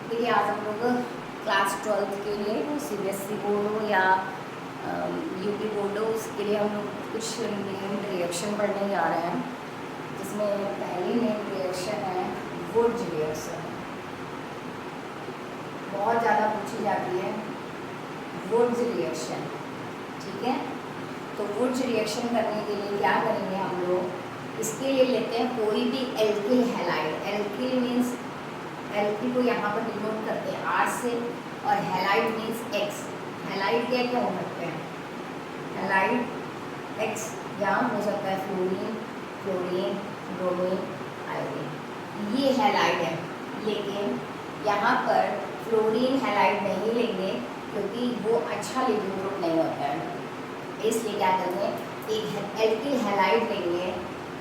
देखिए आज हम लोग क्लास 12th के लिए सीबीएसई बोर्ड हो या यूपी बोर्ड हो, उसके लिए हम लोग कुछ नेम रिएक्शन पढ़ने जा रहे हैं, जिसमें पहली नेम रिएक्शन है वुड्स रिएक्शन। बहुत ज़्यादा पूछी जाती है वुड्स रिएक्शन, ठीक है। तो वुड्स रिएक्शन करने के लिए क्या करेंगे हम लोग, इसके लिए लेते हैं कोई भी alkyl halide. Alkyl means alkyl को यहाँ पर डिनोट करते हैं आर से, और हैलाइड मीन्स एक्स। हैलाइड क्या क्या हो सकते हैं, हैलाइड एक्स या हो सकता है फ्लोरीन, क्लोरीन, ब्रोमीन, आयोडीन, ये हैलाइड है। लेकिन यहाँ पर फ्लोरीन हैलाइड नहीं लेंगे क्योंकि वो अच्छा लिविंग ग्रुप नहीं होता है, इसलिए क्या करेंगे एक एल्किल हैलाइड लेंगे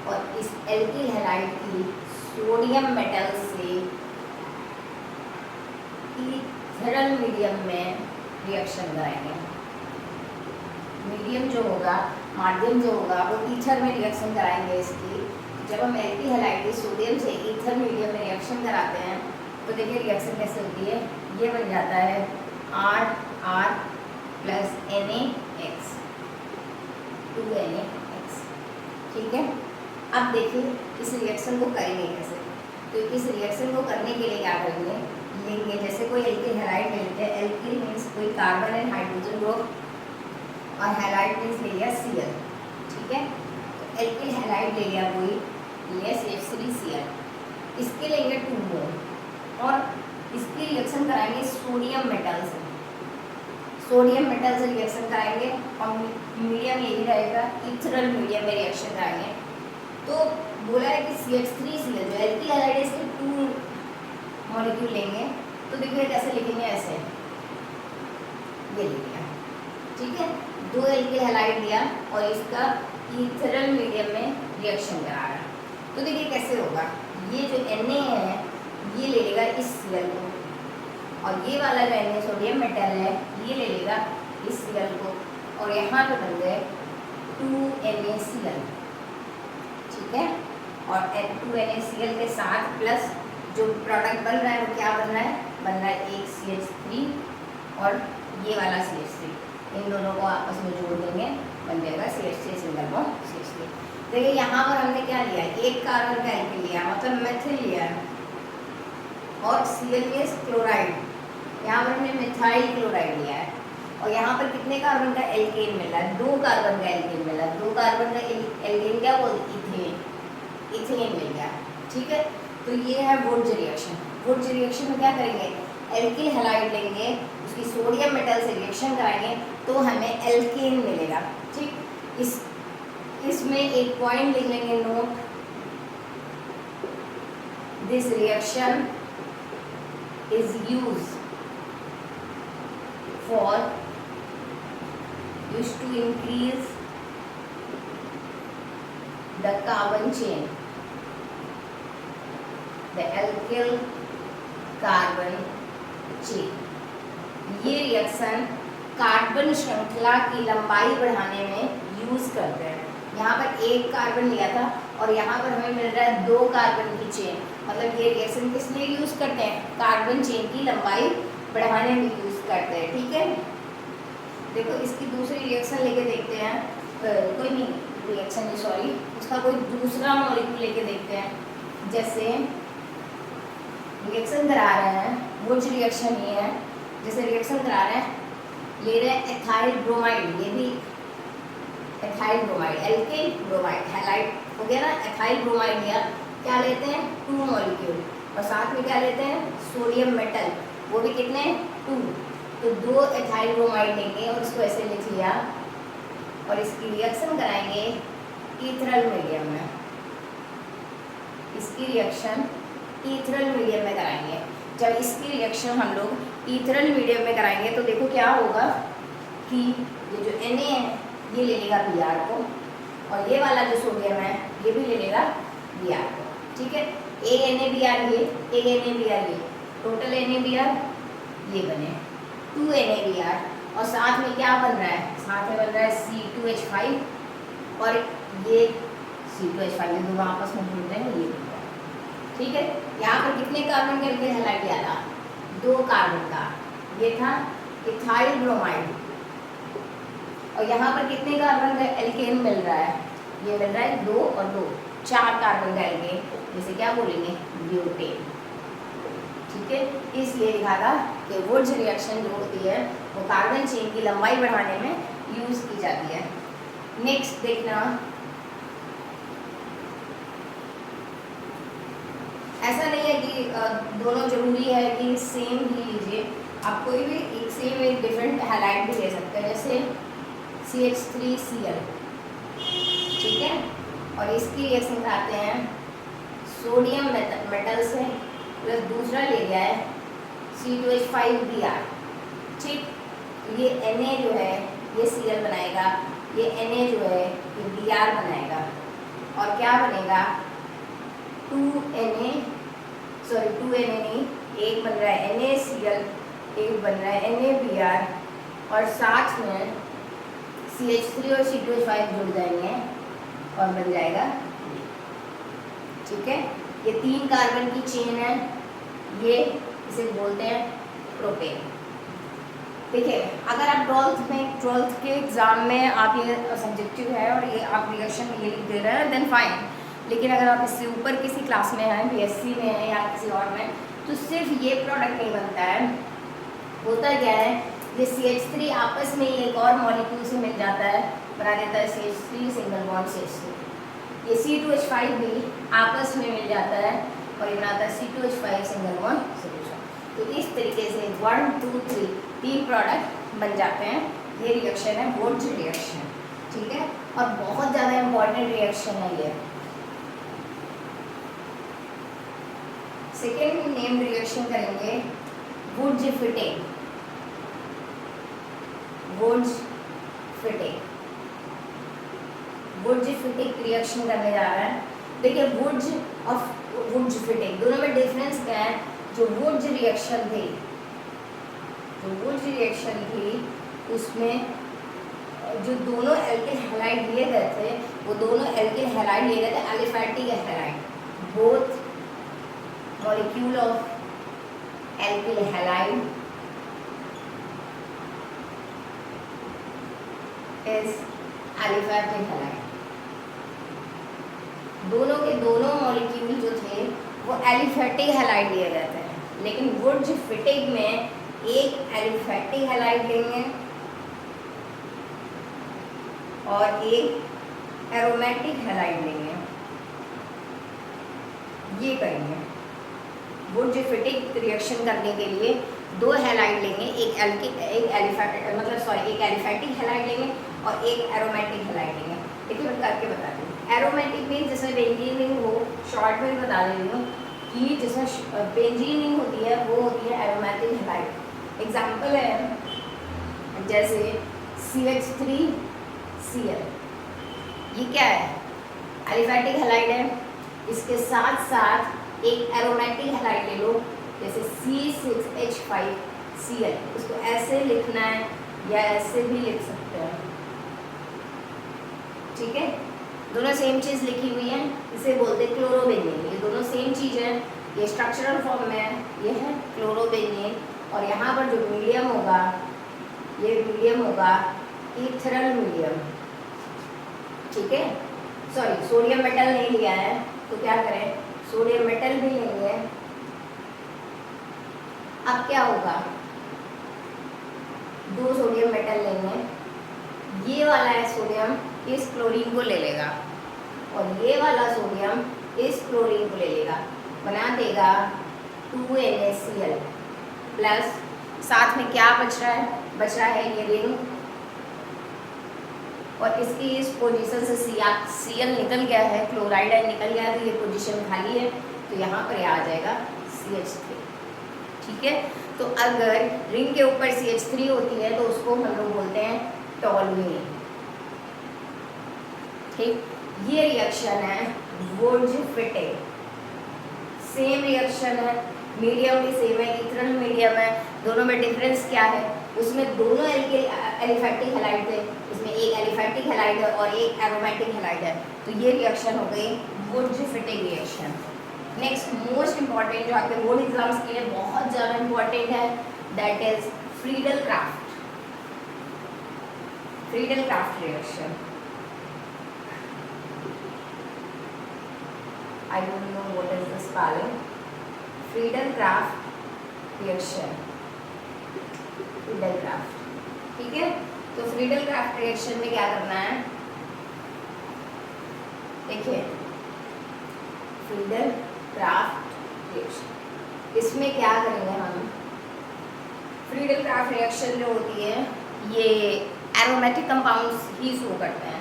और इस एल्किल हैलाइड की सोडियम मेटल से ईथरल मीडियम में रिएक्शन कराएंगे। मीडियम जो होगा, माध्यम जो होगा, वो ईथर में रिएक्शन कराएंगे इसकी। जब हम एल्किल हैलाइड सोडियम से ईथर मीडियम में रिएक्शन कराते हैं तो देखिए रिएक्शन कैसे होती है, ये बन जाता है R प्लस NaX 2NaX, ठीक है। अब देखिए इस रिएक्शन को करेंगे कैसे। तो इस रिएक्शन को करने के लिए क्या करेंगे, लेंगे जैसे कोई एल्किल हैलाइड ले लेते हैं। एल्किल मीन्स कोई कार्बन एंड हाइड्रोजन ग्रुप, और हैलाइड मीन्स ले लिया Cl, ठीक है। तो एल्किल हैलाइड ले लिया कोई, लिया CH3Cl, इसके लेंगे 2 मोल और इसकी रिएक्शन कराएंगे सोडियम मेटल से। सोडियम मेटल से रिएक्शन कराएंगे और मीडियम यही रहेगा, ईथरल मीडियम में रिएक्शन कराएंगे। तो बोला है कि CH3Cl जो एल्किल हैलाइड है इसके 2 मॉलिक्यूल लेंगे। तो देखिए कैसे लिखेंगे, ऐसे ये लिखा, ठीक है। 2 एल्किल हैलाइड लिया और इसका ईथरल मीडियम में रिएक्शन करा रहा है। तो देखिए कैसे होगा, ये जो Na है ये ले लेगा इस Cl को, और ये वाला जो Na सोडियम मेटल है ये ले लेगा इस Cl को, और यहाँ पे बन गए 2NaCl, ठीक है। और 2NaCl के साथ प्लस जो प्रोडक्ट बन रहा है वो क्या बन रहा है, बन रहा है एक CH3 और ये वाला CH3, इन दोनों को आपस में जोड़ देंगे, बन जाएगा CH3 सिंगल बॉन्ड CH3। देखिए यहाँ पर हमने क्या लिया, एक कार्बन का एल्किल लिया, मतलब मेथिल लिया है, और Cl मीन्स क्लोराइड, यहाँ पर हमने मिथाइल क्लोराइड लिया है। और यहाँ पर कितने कार्बन का एल्केन मिला है, 2 कार्बन का एल्केन मिला है। 2 कार्बन का एल्केन क्या बोलते, इथेन मिल गया, ठीक है। तो ये है वुड्स रिएक्शन। वुड्स रिएक्शन में क्या करेंगे, एल्किल हैलाइड लेंगे, उसकी सोडियम मेटल से रिएक्शन कराएंगे तो हमें एल्केन मिलेगा, ठीक। इसमें एक पॉइंट लिख लेंगे, note this reaction is used to increase the carbon chain, the alkyl carbon chain। ये रिएक्शन कार्बन श्रृंखला की लंबाई बढ़ाने में यूज करते हैं। यहाँ पर एक कार्बन लिया था और यहाँ पर हमें मिल रहा है 2 कार्बन की चेन, मतलब ये रिएक्शन किस लिए यूज करते हैं, कार्बन चेन की लंबाई बढ़ाने में यूज करते हैं, ठीक है। देखो इसकी दूसरी रिएक्शन लेके देखते हैं, कोई नहीं रिएक्शन नहीं सॉरी, उसका कोई दूसरा मॉलिक्यूल लेके देखते हैं। जैसे रिएक्शन करा रहे हैं, वुड्स रिएक्शन ये है, जैसे रिएक्शन करा रहे हैं, ले रहे हैं एथाइल ब्रोमाइड, ये भी ethyl bromide, alkyl bromide halide हो गया ना, एथाइल ब्रोमाइड लिया, क्या लेते हैं 2 मॉलिक्यूल, और साथ में क्या लेते हैं सोडियम मेटल, वो भी कितने 2। तो 2 एथाइल ब्रोमाइड लेंगे और इसको ऐसे लिख लिया, और इसकी रिएक्शन कराएंगे ईथरल मीडियम में। इसकी रिएक्शन ईथरल मीडियम में कराएंगे। जब इसकी रिएक्शन हम लोग ईथरल मीडियम में कराएंगे तो देखो क्या होगा कि ये जो Na है ये ले लेगा Br को, और ये वाला जो सोडियम है ये भी ले लेगा Br को, ठीक है। एक NaBr ये, एक NaBr ये, टोटल NaBr ये बने 2 NaBr, और साथ में क्या बन रहा है, साथ में बन रहा है C2H5 और ये C2H5, ये दोनों आपस में जुड़ रहे हैं, ये बन रहा है, ठीक है। यहाँ पर कितने कार्बन के एल्किल हैलाइड लिया था, 2 कार्बन का, ये था इथाइल ब्रोमाइड, और यहाँ पर कितने कार्बन का एल्केन मिल रहा है, ये मिल रहा है 2 और 2, 4 कार्बन का एल्केन, जिसे क्या बोलेंगे, ब्यूटेन। ठीक है, इसलिए लिखा था कि वुड्स रिएक्शन जो होती है वो कार्बन चेन की लंबाई बढ़ाने में यूज की जाती है। नेक्स्ट देखना, ऐसा नहीं है कि दोनों जरूरी है कि सेम ही लीजिए, आप कोई भी एक सेम एक डिफरेंट हैलाइड भी ले सकते हैं, जैसे CH3Cl, ठीक है, और इसकी रिएक्शन कराते हैं सोडियम मेटल से प्लस दूसरा ले गया है C2H5Br, ठीक, ये Na जो है ये Cl बनाएगा, ये Na जो है ये Br बनाएगा, और क्या बनेगा 2Na नहीं, एक बन रहा है NaCl, एक बन रहा है NaBr, और साथ में CH3 और C2H5 जुड़ जाएंगे और बन जाएगा, ठीक है, ये 3 कार्बन की चेन है, ये इसे बोलते हैं प्रोपेन। देखिए, अगर आप 12th के एग्ज़ाम में आप ये सब्जेक्टिव है और ये आप रिएक्शन में ये लिख दे रहे हैं देन फाइन, लेकिन अगर आप इससे ऊपर किसी क्लास में हैं, BSc में है या किसी और में, तो सिर्फ ये प्रोडक्ट नहीं बनता है, होता क्या है, ये CH3 आपस में एक और मॉलिक्यूल से मिल जाता है, बना देता है CH3 सिंगल बॉन्ड CH3, ये C2H5 भी आपस में मिल जाता है और ये बनाता है C2H5 सिंगल बॉन्ड CH2। तो इस तरीके से 1 2 3 प्रोडक्ट बन जाते हैं, ये रिएक्शन है वुड्स रिएक्शन, ठीक है, और बहुत ज़्यादा इम्पॉर्टेंट रिएक्शन है ये। सेकेंड नेम रिएक्शन करेंगे Wurtz Fittig, Wurtz Fittig reaction करने जा रहा है। देखिए, वुड्स और वुड्स फिटिंग दोनों में डिफरेंस क्या है, जो वुड्स रिएक्शन थी उसमें जो दोनों एल्किल हैलाइड लिए गए थे वो दोनों एल्किल हैलाइड लिए गए थे aliphatic halide, both molecule of alkyl halide is aliphatic halide, दोनों के दोनों मॉलिक्यूल जो थे वो एलिफैटिक हैलाइड लिए गए थे, लेकिन वुड्स फिटिंग में एक एलिफैटिक हैलाइड लेंगे और एक एरोमेटिक हैलाइड लेंगे, ये करेंगे। वुड्स फिटिंग रिएक्शन करने के लिए 2 हैलाइड लेंगे, एक एलिफैटिक हैलाइड लेंगे और एक एरोमेटिक हैलाइड लेंगे। देखिए मैं करके बताती हूँ। एरोमेटिक में जैसे बेंजीन रिंग हो, शॉर्ट में बता दे रही हूँ कि जिसमें बेंजीन रिंग होती है वो होती है एरोमेटिक हैलाइड। एग्जाम्पल है जैसे CH3Cl, ये क्या है, एलिफैटिक हैलाइड है, इसके साथ साथ एक एरोमेटिक हैलाइड ले लो जैसे C6H5Cl, उसको ऐसे लिखना है या ऐसे भी लिख सकते हैं, ठीक है, दोनों सेम चीज़ लिखी हुई है, इसे बोलते हैं क्लोरोबेंजीन। ये दोनों सेम चीज़ है, ये स्ट्रक्चरल फॉर्म में है, ये है क्लोरोबेंजीन, और यहाँ पर जो मीडियम होगा ये मीडियम होगा इथरल मीडियम, ठीक है, सॉरी सोडियम मेटल नहीं लिया है तो क्या करें, सोडियम मेटल भी लेंगे। अब क्या होगा, 2 सोडियम मेटल लेंगे, ये वाला है सोडियम इस क्लोरीन को ले लेगा और ये वाला सोडियम इस क्लोरीन को ले लेगा, बना देगा 2NaCl प्लस, साथ में क्या बच रहा है ये रिंग, और इसकी इस पोजीशन से Cl निकल गया है, क्लोराइड निकल गया है, तो ये पोजीशन खाली है, तो यहाँ पर आ जाएगा CH3, ठीक है। तो अगर रिंग के ऊपर CH3 होती है तो उसको हम लोग बोलते हैं टॉल्यूइन, ठीक। ये रिएक्शन है वुड्स फिटिंग, सेम रिएक्शन है, मीडियम भी सेम है, इथरल मीडियम है, दोनों में डिफरेंस क्या है, उसमें दोनों एलिफैटिक हैलाइड थे, इसमें एक एलिफैटिक हैलाइड है और एक एरोमेटिक हैलाइड है, तो ये रिएक्शन हो गई Wurtz Fittig reaction. Next most important जो आपके बोर्ड एग्जाम्स के लिए बहुत ज़्यादा इम्पोर्टेंट है, that is Friedel craft reaction. I don't know what is the spelling. Friedel-Crafts reaction, Friedel-Crafts, ठीक है। तो फ्रीडल-क्राफ्ट रिएक्शन में क्या करना है, देखिए फ्रीडल-क्राफ्ट रिएक्शन, इसमें क्या करेंगे हम, फ्रीडल-क्राफ्ट रिएक्शन जो होती है ये एरोमेटिक कंपाउंड्स ही शो करते हैं।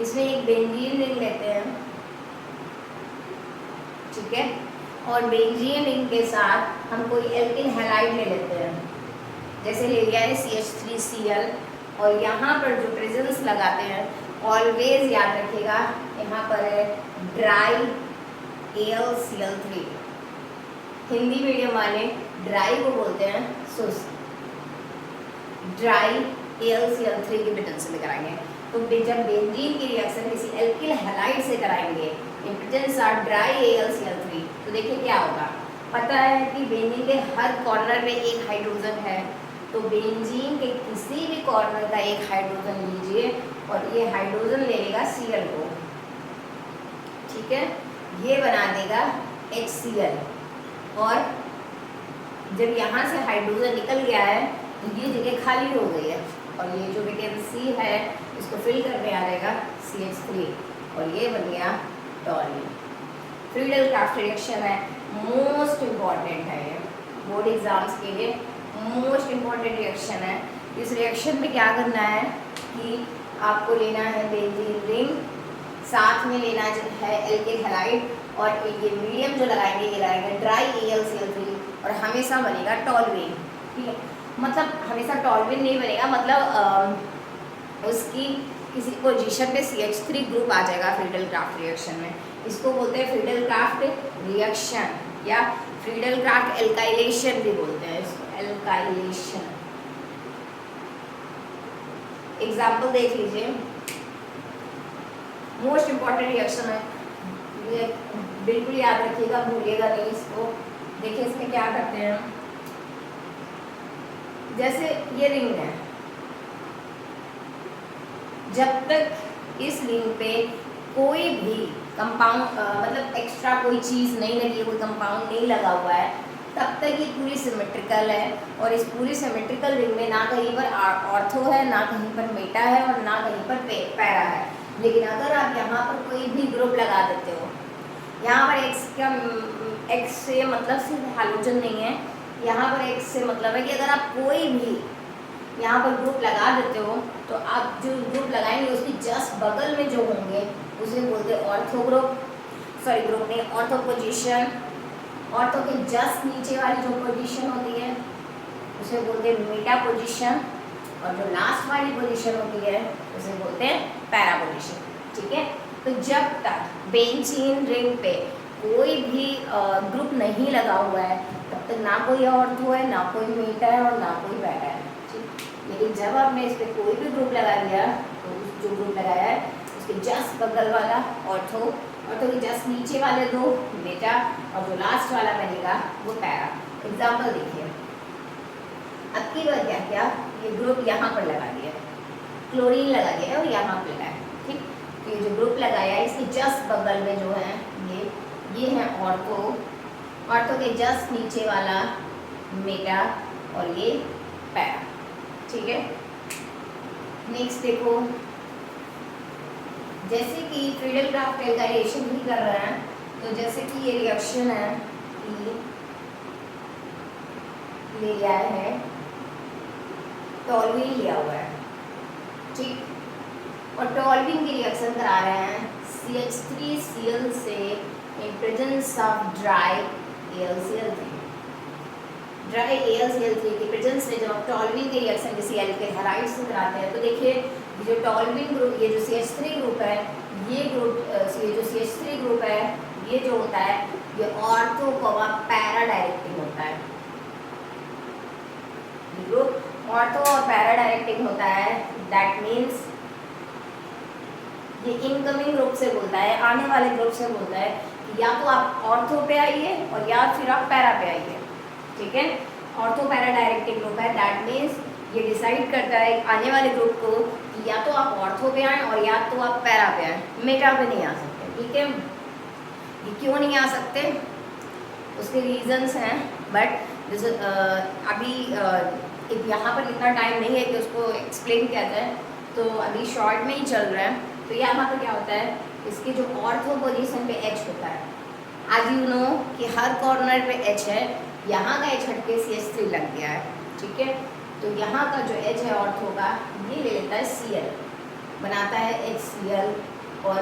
इसमें एक बेंजीन रिंग लेते हैं, ठीक है, और बेंजीन रिंग के साथ हम कोई एल्किल हैलाइड ले लेते हैं, जैसे ले लिया है CH3Cl, और यहाँ पर जो प्रेजेंस लगाते हैं ऑलवेज याद रखिएगा, यहाँ पर है ड्राई AlCl3। हिंदी मीडियम वाले ड्राई को बोलते हैं शुष्क, ड्राई AlCl3 के प्रेजेंस में कराएंगे। तो जब बेंजीन की रिएक्शन किसी एल्किल हैलाइड से कराएंगे in presence of dry AlCl3, तो देखिए क्या होगा, पता है कि बेंजीन के हर कॉर्नर में एक हाइड्रोजन है, तो बेंजीन के किसी भी कॉर्नर का एक हाइड्रोजन लीजिए और ये हाइड्रोजन ले लेगा Cl को, ठीक है, ये बना देगा HCl, और जब यहाँ से हाइड्रोजन निकल गया है तो ये जगह खाली हो गई है, और ये जो वैकेंसी है इसको फिल करने आ जाएगा CH3, और ये बन गया टॉल्यूइन। फ्रीडल क्राफ्ट रिएक्शन है, मोस्ट इम्पॉर्टेंट है, ये बोर्ड एग्जाम्स के लिए मोस्ट इम्पॉर्टेंट रिएक्शन है। इस रिएक्शन में क्या करना है कि आपको लेना है बेंजीन रिंग, साथ में लेना है एल्किल हैलाइड, और ये मीडियम जो लगाएंगे ये लगाएंगे ड्राई AlCl3, और हमेशा बनेगा टॉल्यूइन, ठीक है, मतलब हमेशा टॉल्यूइन नहीं बनेगा, मतलब उसकी किसी पोजीशन पे CH3 ग्रुप आ जाएगा फ्रीडल क्राफ्ट रिएक्शन में, इसको बोलते हैं फ्रीडल क्राफ्ट रिएक्शन, या फ्रीडल क्राफ्ट एल्काइलेशन भी बोलते हैं इसको, एल्काइलेशन। एग्जाम्पल देख लीजिए, मोस्ट इम्पॉर्टेंट रिएक्शन है, ये बिल्कुल याद रखिएगा, भूलिएगा नहीं इसको। देखिए इसमें क्या करते हैं, जैसे ये रिंग है, जब तक इस रिंग पे कोई भी कंपाउंड मतलब एक्स्ट्रा कोई चीज़ नहीं लगी है, कोई कंपाउंड नहीं लगा हुआ है, तब तक ये पूरी सिमेट्रिकल है, और इस पूरी सिमेट्रिकल रिंग में ना कहीं पर ऑर्थो है, ना कहीं पर मेटा है, और ना कहीं पर पैरा है। लेकिन अगर आप यहाँ पर कोई भी ग्रुप लगा देते हो, यहाँ पर एक्स से मतलब सिर्फ हाइड्रोजन नहीं है, यहाँ पर एक्स से मतलब है कि अगर आप कोई भी यहाँ पर ग्रुप लगा देते हो, तो आप जो ग्रुप लगाएंगे उसकी जस्ट बगल में जो होंगे उसे बोलते हैं ऑर्थो ग्रुप, सॉरी ग्रुप नहीं, ऑर्थो पोजीशन। ऑर्थो के जस्ट नीचे वाली जो पोजीशन होती है उसे बोलते हैं मेटा पोजीशन, और जो लास्ट वाली पोजीशन होती है उसे बोलते हैं पैरा पोजीशन, ठीक है। तो जब तक बेंजीन रिंग पे कोई भी ग्रुप नहीं लगा हुआ है, तब तक ना कोई ऑर्थो है, ना कोई मेटा है, और ना कोई पैरा है, ठीक। लेकिन जब आपने इस पर कोई भी ग्रुप लगा दिया, तो उस जो ग्रुप लगाया है उसके जस्ट बगल वाला ऑर्थो, ऑर्थो के जस्ट नीचे वाले दो मेटा, और जो लास्ट वाला बनेगा वो पैरा। एग्जाम्पल देखिए, अब की बार क्या किया, ये ग्रुप यहाँ पर लगा दिया, क्लोरीन लगा दिया और यहाँ पर लगाया, ठीक। तो ये जो ग्रुप लगाया है इसके जस्ट बगल में जो है ये है ऑर्थो, ऑर्थो के जस्ट नीचे वाला मेटा, और ये पैरा, ठीक है। नेक्स्ट देखो, जैसे कि फ्रीडल क्राफ्ट एल्काइलेशन भी कर रहे हैं, तो जैसे कि ये रिएक्शन है, ले लिया है टॉल्यूइन लिया हुआ है, ठीक, और टॉल्यूइन की रिएक्शन करा रहे हैं CH3Cl से in presence of dry AlCl3। Dry AlCl3 की प्रेजेंस में जब आप टॉल्यूइन की रिएक्शन किसी एल्किल हैलाइड से कराते हैं, तो देखिए जो टॉल्यूइन ग्रुप, ये जो CH3 ग्रुप है, ये ग्रुप, ये जो CH3 ग्रुप है, ये जो होता है ये ऑर्थो पैरा डायरेक्टिंग होता है, ग्रुप ऑर्थो और पैरा डायरेक्टिंग होता है। दैट मीन्स ये इनकमिंग ग्रुप से बोलता है, आने वाले ग्रुप से बोलता है कि या तो आप ऑर्थो पे आइए और या फिर आप पैरा पे आइए, ठीक है। ऑर्थो पैरा डायरेक्टिव ग्रुप है, दैट मीन्स ये डिसाइड करता है आने वाले ग्रुप को कि या तो आप ऑर्थो पे आए और या तो आप पैरा पे आए, मेटा पे नहीं आ सकते। ठीक है, ये क्यों नहीं आ सकते, उसके रीजंस हैं, बट अभी यहाँ पर इतना टाइम नहीं है कि उसको एक्सप्लेन किया जाए, तो अभी शॉर्ट में ही चल रहा है। तो यहाँ पर क्या होता है, इसकी जो ऑर्थो पोजीशन पे एच होता है, आज यू नो कि हर कॉर्नर पे एच है, यहाँ का एच हटके CH3 लग गया है। ठीक है, तो यहाँ का जो एच है ऑर्थो का, ये ले लेता है Cl, बनाता है HCl, और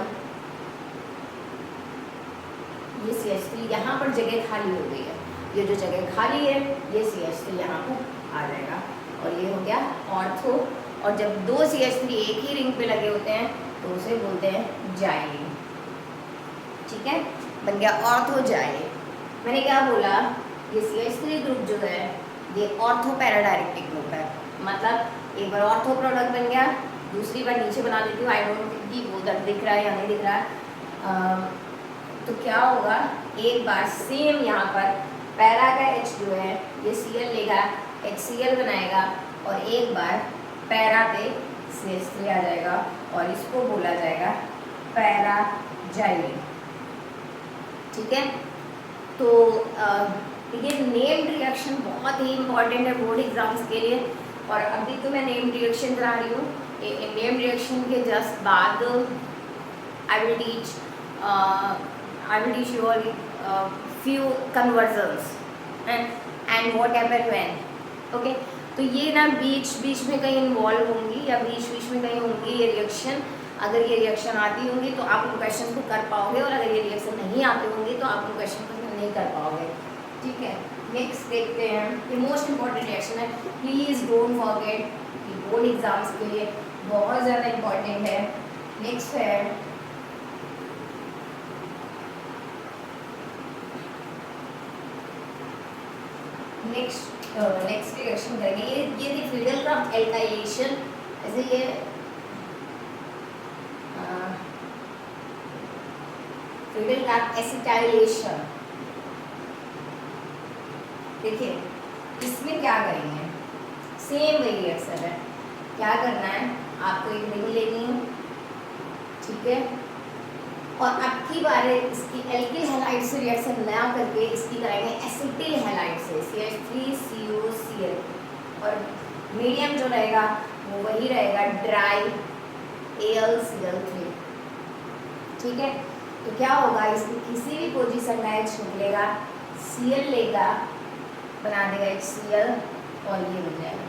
ये CH3 यहाँ पर जगह खाली हो गई है, ये जो जगह खाली है ये CH3 यहाँ पर आ जाएगा, और ये हो गया ऑर्थो। और जब दो CH3 एक ही रिंग पे लगे होते हैं तो उसे बोलते हैं जाइलिन। ठीक है, बन गया ऑर्थो जाइलिन। मैंने क्या बोला, ये CH3 ग्रुप जो है ये ऑर्थो पैरा डायरेक्टिव ग्रुप है, मतलब एक बार ऑर्थो प्रोडक्ट बन गया, दूसरी बार नीचे बना देती हूँ, आई डोंट थिंक वो तक दिख रहा है या नहीं दिख रहा है। तो क्या होगा, एक बार सेम यहाँ पर पैरा का H जो है ये Cl लेगा, HCl बनाएगा, और एक बार पैरा पे CH3 आ जाएगा, और इसको बोला जाएगा पैरा जाइलिन। ठीक है, तो ये नेम्ड रिएक्शन बहुत ही इंपॉर्टेंट है बोर्ड एग्जाम्स के लिए, और अभी तो मैं नेम्ड रिएक्शन करा रही हूँ। नेम्ड रिएक्शन के जस्ट बाद I will teach you all few conversions and whatever when, okay. तो ये ना बीच में कहीं इन्वॉल्व होंगी या बीच में कहीं होंगी ये रिएक्शन। अगर ये रिएक्शन आती होंगी तो आप उन क्वेश्चन को कर पाओगे, और अगर ये रिएक्शन नहीं आते होंगे तो आप उन क्वेश्चन को नहीं कर पाओगे। ठीक है, नेक्स्ट देखते हैं, ये मोस्ट इंपॉर्टेंट रिएक्शन है, प्लीज़ डोंट फॉरगेट कि बोर्ड एग्जाम्स के लिए बहुत ज़्यादा इंपॉर्टेंट है। नेक्स्ट है नेक्स्ट रिएक्शन करेंगे, ये थी फ्रीडल-क्राफ्ट एल्काइलेशन। ऐसे ये फ्रीडल-क्राफ्ट एसिटाइलेशन। देखिए इसमें क्या करेंगे, सेम वही रिएक्शन है। क्या करना है, आपको एक रिंग लेनी है, ठीक है, और अब की बार इसकी एल्किल हैलाइड से रिएक्शन ना करके इसकी कराएंगे एसिटिल हैलाइड से, CH3COCl, और मीडियम जो रहेगा वो वही रहेगा ड्राई AlCl3। ठीक है, तो क्या होगा, इसकी किसी भी पोजीशन का H निकलेगा, Cl लेगा, बना देगा HCl, और ये बन जाएगा,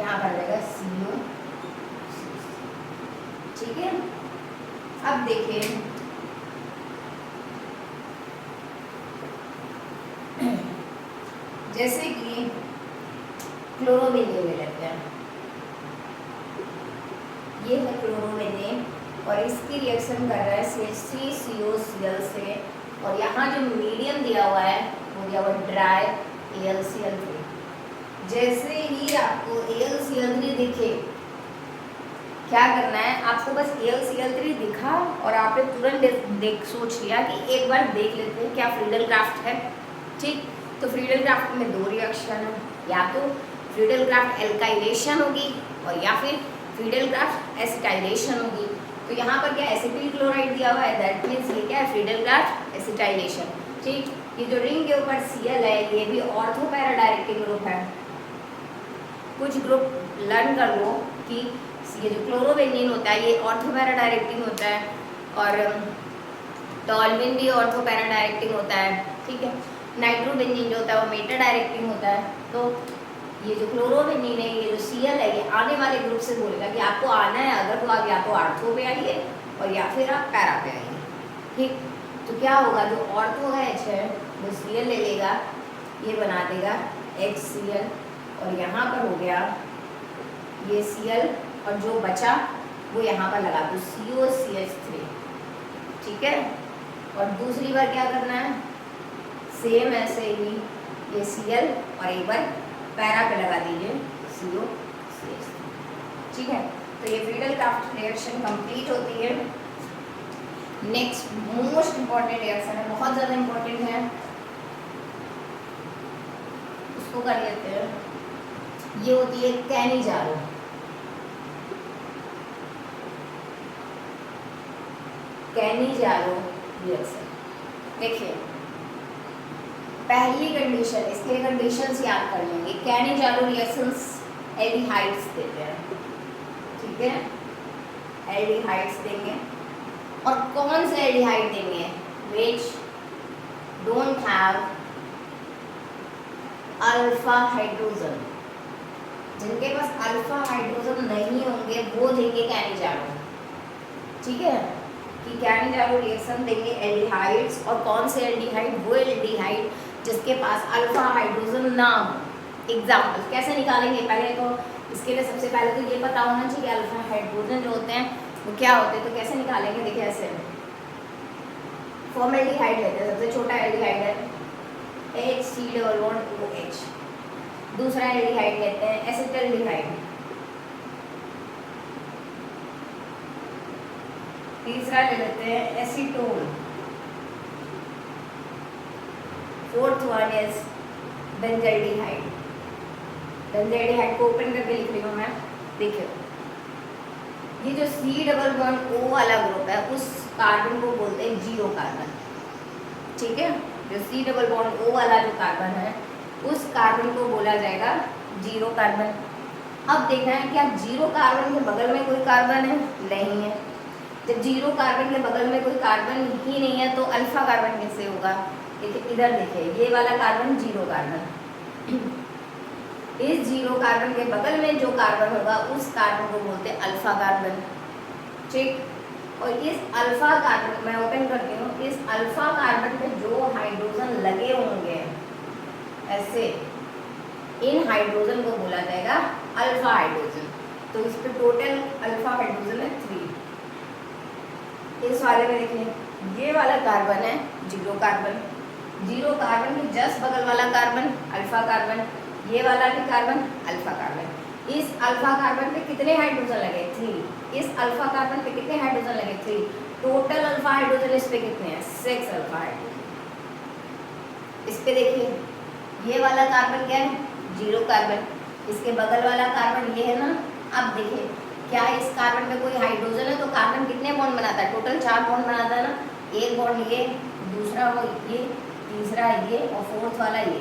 यहाँ पर रहेगा CO। ठीक है, अब देखिए जैसे कि क्लोरोबेनियम ले लेते हैं, ये है क्लोरोबेनियम, और इसकी रिएक्शन कर रहा है CH3COCl से, और यहाँ जो मीडियम दिया हुआ है वो दिया हुआ ड्राई AlCl3। जैसे ही आपको AlCl3 दिखे, क्या करना है, आपको बस AlCl3 दिखा और आपने तुरंत सोच लिया कि एक बार देख लेते हैं क्या फ्रीडल-क्राफ्ट है। ठीक, तो फ्रीडल-क्राफ्ट में दो रिएक्शन है, या तो फ्रीडल-क्राफ्ट एल्काइलेशन होगी और या फिर फ्रीडल-क्राफ्ट एसिटाइलेशन होगी। तो यहाँ पर क्या एसिटिल क्लोराइड दिया हुआ है, दैट मीन्स ये क्या है, फ्रीडल-क्राफ्ट एसिटाइलेशन। ठीक, ये जो रिंग के ऊपर Cl है ये भी ऑर्थो पैरा डायरेक्टिव ग्रुप है। कुछ ग्रुप लर्न कर लो कि ये जो क्लोरोबेनिन होता है ये ऑर्थो पैरा डायरेक्टिंग होता है, और टॉल्विन भी ऑर्थो पैरा डायरेक्टिंग होता है। ठीक है, नाइट्रोबेनिन जो होता है वो मेटा डायरेक्टिंग होता है। तो ये जो क्लोरोबेनिन है, ये जो Cl है, ये आने वाले ग्रुप से बोलेगा कि आपको आना है, अगर तो आप या तो ऑर्थो पे आइए और या फिर आप पैरा पे आइए। ठीक, तो क्या होगा, जो ऑर्थो का H है वो Cl ले लेगा, ये बना देगा HCl, और यहाँ पर हो गया ये Cl, और जो बचा वो यहाँ पर लगा दो COCH3। ठीक है, और दूसरी बार क्या करना है, सेम ऐसे ही ये Cl और एक बार पैरा पे लगा दीजिए COCH3। ठीक है, तो ये फ्रीडल-क्राफ्ट रिएक्शन कंप्लीट होती है। नेक्स्ट मोस्ट इंपॉर्टेंट रिएक्शन है, बहुत ज़्यादा इंपॉर्टेंट है, इसको कर लेते हैं। ये होती है कैनिजारो। Cannizzaro reaction. देखिए पहली कंडीशन, इसके कंडीशंस याद कर लेंगे। कैनिजारो रिएक्शंस एल्डिहाइड्स देते हैं, ठीक है, एल्डिहाइड्स देंगे। और कौन से एल्डिहाइड देंगे? Which don't have alpha hydrogen. जिनके पास अल्फा हाइड्रोजन नहीं होंगे वो देंगे कैनिजारो, ठीक है। कि कैनिजारो रिएक्शन देंगे एल्डिहाइड्स। और कौन से एल्डिहाइड? वो एल्डिहाइड जिसके पास अल्फा हाइड्रोजन ना हो। एग्जाम्पल कैसे निकालेंगे? पहले तो इसके लिए सबसे पहले तो ये पता होना चाहिए कि अल्फा हाइड्रोजन जो होते हैं वो क्या होते हैं। तो कैसे निकालेंगे? देखिए ऐसे फॉर्मेल्डिहाइड लेते हैं, सबसे छोटा एल्डिहाइड है HCOOH। दूसरा एल्डिहाइड लेते हैं एसिटल्डिहाइड। तीसरा ले लेते हैं acetone. Fourth one is benzaldehyde. Benzaldehyde को ओपन करके लिख रही हूँ मैं। देखिए ये जो C+O वाला ग्रुप है उस कार्बन को बोलते हैं जीरो कार्बन, ठीक है। जो C+O वाला जो कार्बन है उस कार्बन को बोला जाएगा जीरो कार्बन। अब देखना है क्या जीरो कार्बन के बगल में कोई कार्बन है? नहीं है। जब जीरो कार्बन के बगल में कोई कार्बन ही नहीं है तो अल्फा कार्बन कैसे होगा? देखिए इधर देखिए ये वाला कार्बन जीरो कार्बन। इस जीरो कार्बन के बगल में जो कार्बन होगा उस कार्बन को बोलते हैं अल्फा कार्बन, ठीक। और इस अल्फा कार्बन, मैं ओपन करती हूँ, इस अल्फा कार्बन पे जो हाइड्रोजन लगे होंगे ऐसे, इन हाइड्रोजन को बोला जाएगा अल्फा हाइड्रोजन। तो इस पे टोटल अल्फा हाइड्रोजन है 3। इस वाले में देखिए ये वाला कार्बन है जीरो कार्बन। जीरो कार्बन के जस्ट बगल वाला कार्बन अल्फा कार्बन, ये वाला भी कार्बन अल्फा कार्बन। इस अल्फा कार्बन पे कितने हाइड्रोजन लगे? 3। इस अल्फा कार्बन पे कितने हाइड्रोजन लगे? 3। टोटल अल्फा हाइड्रोजन इस पे कितने हैं? 6 अल्फा हाइड्रोजन। इस पे देखिए ये वाला कार्बन क्या है? Zero carbon. इसके बगल वाला कार्बन ये है ना। अब देखिए क्या इस कार्बन पे कोई हाइड्रोजन है? तो कार्बन कितने बॉन्ड बनाता है? टोटल 4 बॉन्ड बनाता है ना। एक बॉन्ड ये, दूसरा वो ये, तीसरा ये और फोर्थ वाला ये।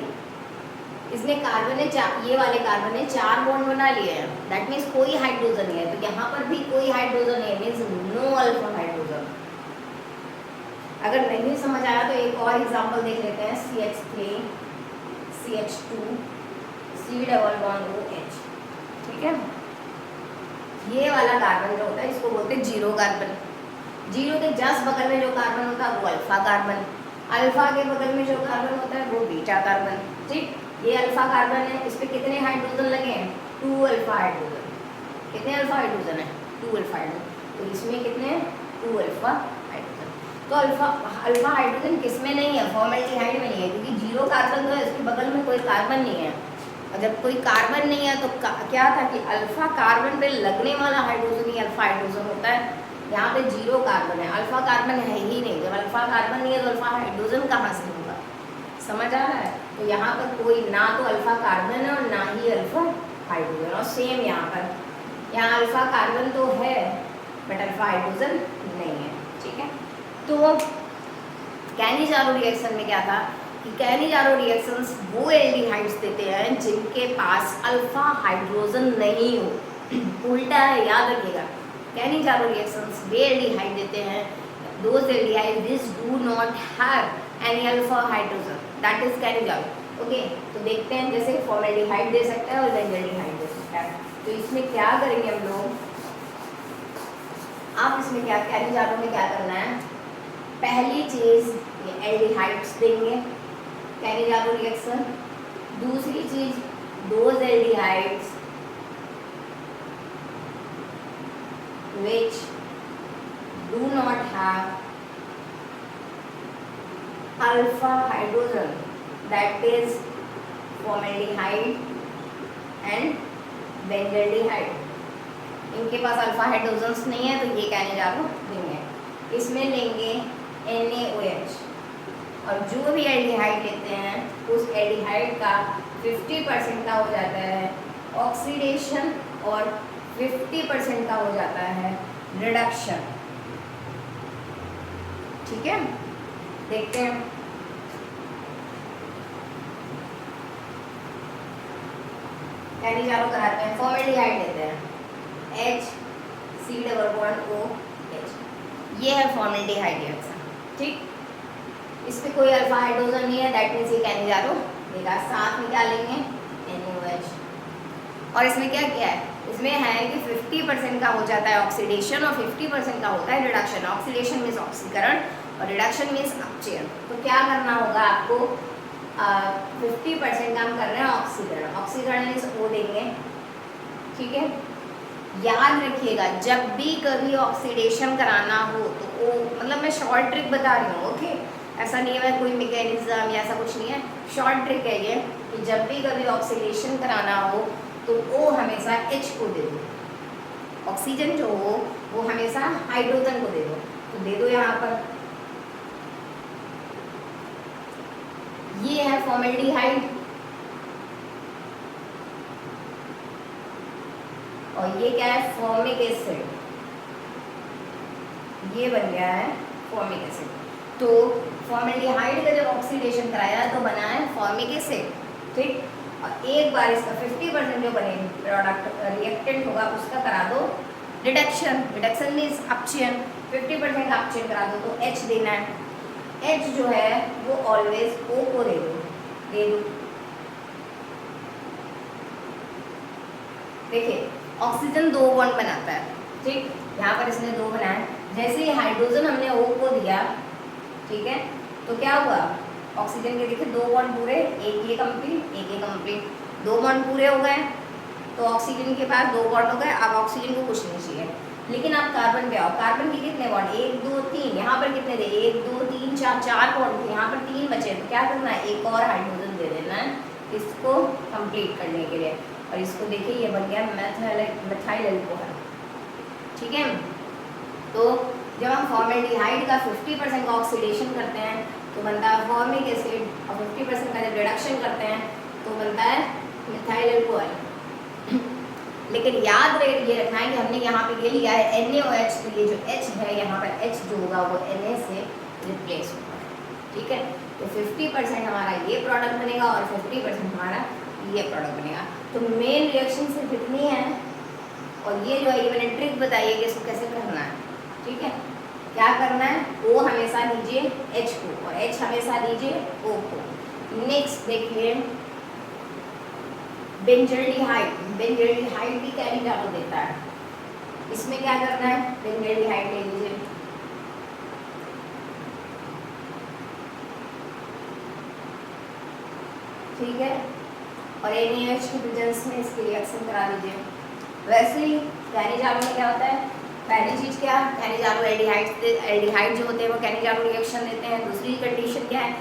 इसने कार्बन ने ये वाले कार्बन ने 4 बॉन्ड बना लिए हैं। दैट मीन्स कोई हाइड्रोजन नहीं है। तो यहाँ पर भी कोई हाइड्रोजन नहीं है, मीन्स नो अल्फा हाइड्रोजन। अगर नहीं समझ आया तो एक और एग्जांपल देख लेते हैं। CH3 CH2 C+OH, ठीक है। ये वाला कार्बन जो होता है इसको बोलते हैं जीरो कार्बन। जीरो के जस्ट बगल में जो कार्बन होता है वो अल्फा कार्बन। अल्फा के बगल में जो कार्बन होता है वो बीटा कार्बन, ठीक। ये अल्फा कार्बन है, इस पे कितने हाइड्रोजन लगे हैं? 2 अल्फा हाइड्रोजन। कितने अल्फा हाइड्रोजन है? 2 अल्फा हाइड्रोजन। तो इसमें कितने? 2 अल्फा हाइड्रोजन। तो अल्फा हाइड्रोजन किसमें नहीं है? फॉर्मेल्डिहाइड में नहीं है, क्योंकि जीरो कार्बन तो है, इसके बगल में कोई कार्बन नहीं है। और जब कोई कार्बन नहीं है तो क्या था कि अल्फा कार्बन पे लगने वाला हाइड्रोजन ही अल्फा हाइड्रोजन होता है। यहाँ पे जीरो कार्बन है, अल्फा कार्बन है ही नहीं। जब अल्फा कार्बन नहीं है तो अल्फा हाइड्रोजन कहाँ से होगा? समझ आ रहा है? तो यहाँ पर कोई ना तो अल्फा कार्बन है और ना ही अल्फा हाइड्रोजन। और सेम यहाँ पर, यहाँ अल्फा कार्बन तो है बट अल्फा हाइड्रोजन नहीं है, ठीक है। तो कैनिजारो रिएक्शन में क्या था कि कैनिजारो रिएक्शंस वो एल्डिहाइड्स देते हैं जिनके पास अल्फा हाइड्रोजन नहीं हो। उल्टा है, याद रखिएगा। कैनिजारो रिएक्शंस वे एल्डिहाइड देते हैं those aldehyde this do not have any alpha hydrogen, that is Cannizzaro. Okay, तो देखते हैं जैसे फॉर्मेल्डिहाइड दे सकता है और बेंजल्डिहाइड दे सकता है। तो इसमें क्या करेंगे हम लोग? आप इसमें क्या कैनिजारो में क्या करना है? पहली चीज ये एल्डिहाइड्स देंगे कैनिजारो रिएक्शन। दूसरी चीज those aldehydes which do not have alpha hydrogen, that is formaldehyde and benzaldehyde। इनके पास अल्फा हाइड्रोजन्स नहीं है तो ये कैनिजारो देंगे। इसमें लेंगे NaOH। और जो भी एल्डिहाइड लेते हैं उस एल्डिहाइड का 50% का हो जाता है ऑक्सीडेशन और 50% का हो जाता है रिडक्शन। ठीक है, देखते हैं। यानी चारों कराते हैं, फॉर्मेल्डिहाइड लेते हैं HC≡OH, ये है फॉर्मेल्डिहाइड रिएक्शन। ठीक, इस पे कोई अल्फा हाइड्रोजन नहीं है, दैट मीन्स ये कैनिजारो देगा। साथ में क्या लेंगे, NaOH। और इसमें क्या किया है, इसमें है कि 50% का हो जाता है ऑक्सीडेशन और 50% का होता है रिडक्शन। ऑक्सीडेशन मीन्स ऑक्सीकरण और रिडक्शन मीन्स अपचयन। तो क्या करना होगा आपको, 50% काम कर रहे हैं ऑक्सीकरण, ऑक्सीकरण मीन्स O देंगे। ठीक है, याद रखिएगा जब भी कभी ऑक्सीडेशन कराना हो तो O, मतलब मैं शॉर्ट ट्रिक बता रही हूँ, ओके, ऐसा नहीं है कोई मैकेनिज्म या ऐसा कुछ नहीं है, शॉर्ट ट्रिक है ये कि जब भी कभी ऑक्सीडेशन कराना हो तो O हमेशा H को दे दो, ऑक्सीजन जो हो वो हमेशा हाइड्रोजन को दे दो। तो दे दो यहाँ पर, ये है फॉर्मेल्डिहाइड और ये क्या है, फॉर्मिक एसिड, ये बन गया है फॉर्मिक एसिड। तो फॉर्मेल्डिहाइड का जब ऑक्सीडेशन कराया तो बना है फॉर्मिक एसिड। ठीक, और एक बार इसका 50% जो बने प्रोडक्ट रिएक्टेंट होगा उसका करा दो रिडक्शन, रिडक्शन मीन्स अपचयन, 50% का अपचयन करा दो तो H देना है। H जो है वो ऑलवेज O को दे दो, दे दो। देखिए ऑक्सीजन 2 बॉन्ड बनाता है, ठीक, यहाँ पर इसने 2 बनाए। जैसे ही हाइड्रोजन हमने O को दिया, ठीक है, तो क्या हुआ, ऑक्सीजन के देखिए 2 बॉन्ड पूरे, एक ये कंप्लीट, एक ये कंप्लीट, 2 बॉन्ड पूरे हो गए तो ऑक्सीजन के पास 2 बॉन्ड हो गए। अब ऑक्सीजन को कुछ नहीं चाहिए। लेकिन आप कार्बन पे आओ, कार्बन के कितने बॉन्ड, 1 2 3, यहाँ पर कितने थे, 1 2 3 4 बॉन्ड थे, यहाँ पर 3 बचे। तो क्या करना है, एक और हाइड्रोजन दे देना है इसको कंप्लीट करने के लिए। और इसको देखिए ये बन गया मेथाइल अल्कोहल। ठीक है, तो जब हम फॉर्मेल्डिहाइड का 50% का ऑक्सीडेशन करते हैं तो बनता है फॉर्मिक एसिड, और 50% का जब रिडक्शन करते हैं तो बनता है मिथाइल अल्कोहल। लेकिन याद ये रखना है कि हमने यहाँ पे ये लिया है NaOH, तो ये जो H है यहाँ पर H जो होगा वो Na से रिप्लेस होगा। ठीक है, तो 50% हमारा ये प्रोडक्ट बनेगा और 50% हमारा ये प्रोडक्ट बनेगा। तो मेन रिएक्शन सिर्फ इतनी है, और ये जो है ये मैंने ट्रिक बताई है कि इसको कैसे करना है। ठीक है, क्या करना है, O हमेशा दीजिए H को और H हमेशा दीजिए O को। नेक्स्ट देखिए बेंजल्डिहाइड, बेंजल्डिहाइड भी कैनिजारो देता है। इसमें क्या करना है, बेंजल्डिहाइड ले लीजिए, ठीक है, और NaOH की प्रेजेंस में इसकी रिएक्शन करा दीजिए। वैसे ही कैनिजारो में क्या होता है, पहली चीज़ क्या, कैनिजारो एल्डिहाइड जो होते हैं वो कैनिजारो रिएक्शन देते हैं। दूसरी कंडीशन क्या है,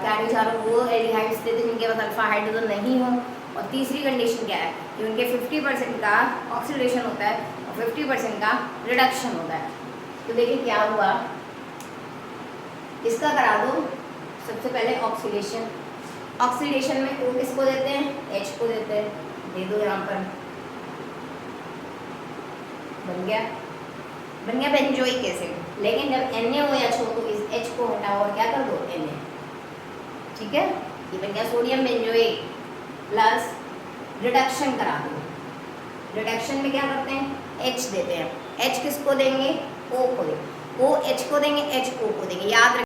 कैनिजारो वो एल्डिहाइड्स देते हैं जिनके पास अल्फा हाइड्रोजन नहीं हो। और तीसरी कंडीशन क्या है कि उनके 50% का ऑक्सीडेशन होता है और 50% का रिडक्शन होता है। तो देखिए क्या हुआ, इसका करा दो सबसे पहले ऑक्सीडेशन। ऑक्सीडेशन में O किसको देते हैं, H को देते हैं, दे दो यहाँ पर, बन गया बेंजोइक एसिड। लेकिन जब NaOH हो तो इस H को हटाओ और क्या कर दो Na। ठीक है, ये बन गया सोडियम बेंजोइक प्लस रिडक्शन करा दो। रिडक्शन में क्या करते हैं, H देते हैं। H किसको देंगे, O को देंगे, O H को देंगे, H O को देंगे। याद